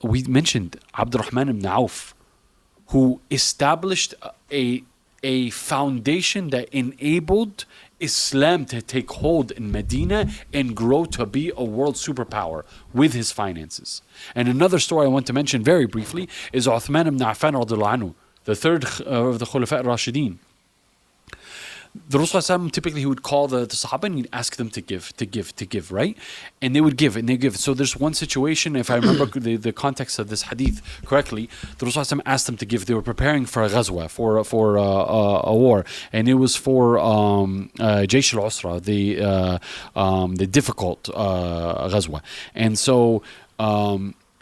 we mentioned Abdurrahman ibn Auf, who established a foundation that enabled Islam to take hold in Medina and grow to be a world superpower with his finances. And another story I want to mention very briefly is Uthman ibn Affan radiallahu anhu, the third of the Khulafa al-Rashideen. The Rasul typically he would call the Sahaba and he'd ask them to give, right? And they would give, and they give. So there's one situation, if I remember the context of this hadith correctly, the Rasul asked them to give. They were preparing for a ghazwa, for a war, and it was for Jaysh al-Usra, the difficult ghazwa. And so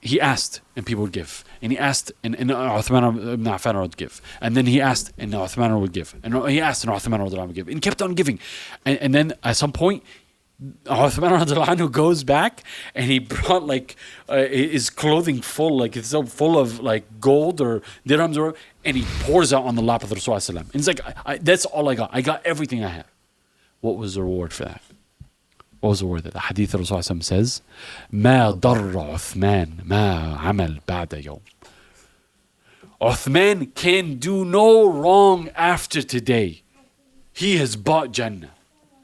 he asked, and people would give. And he asked, and Uthman ibn Affan would give. And then he asked, and Uthman would give. And he asked, and Uthman would give. And he kept on giving. And then at some point, Uthman goes back, and he brought like his clothing full, like it's so full of like gold or dirhams, and he pours out on the lap of the Rasul. And he's like, that's all I got. I got everything I have. What was the reward for that? What was the word? The hadith of Rasul says, ما ضر عثمان ما عمل بعد يوم. Uthman can do no wrong after today. He has bought Jannah.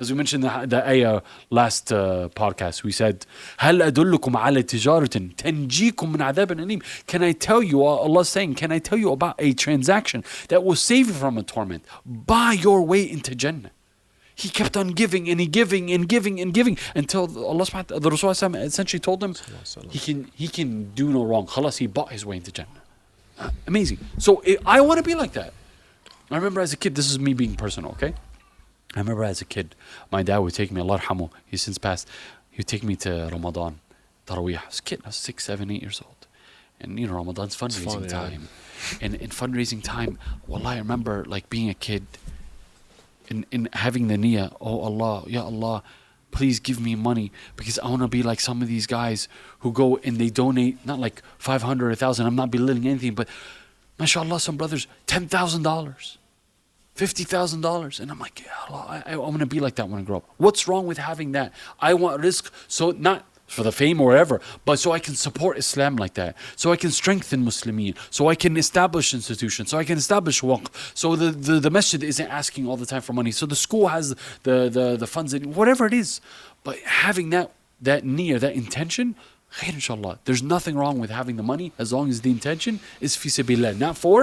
As we mentioned the ayah last podcast, we said, هل أدلكم على تجارة تنجيكم من عذاب أليم. Can I tell you, Allah saying, can I tell you about a transaction that will save you from a torment? Buy your way into Jannah. He kept on giving and giving until Allah subhanahu wa ta'ala, the Rasul essentially told him he can do no wrong. Khalas, he bought his way into Jannah. Amazing. So I want to be like that. I remember as a kid, this is me being personal, okay? I remember as a kid, my dad would take me, Allah yarhamu, he's since passed, he would take me to Ramadan, Taraweeh. I was a kid, I was 6, 7, 8 years old. And you know, Ramadan's fundraising time. And in fundraising time, wallah, I remember like being a kid, in having the niyyah, oh Allah, Ya Allah, please give me money because I want to be like some of these guys who go and they donate, not like 500 or 1,000, I'm not belittling anything, but mashallah, some brothers, $10,000, $50,000. And I'm like, Ya Allah, I want to be like that when I grow up. What's wrong with having that? I want rizq, so not for the fame or whatever, but so I can support Islam like that, so I can strengthen Muslimin, so I can establish institutions, so I can establish waqf, so the masjid isn't asking all the time for money, so the school has the funds, whatever it is. But having that niyyah, that intention, khair inshallah. There's nothing wrong with having the money as long as the intention is fi sabilillah, not for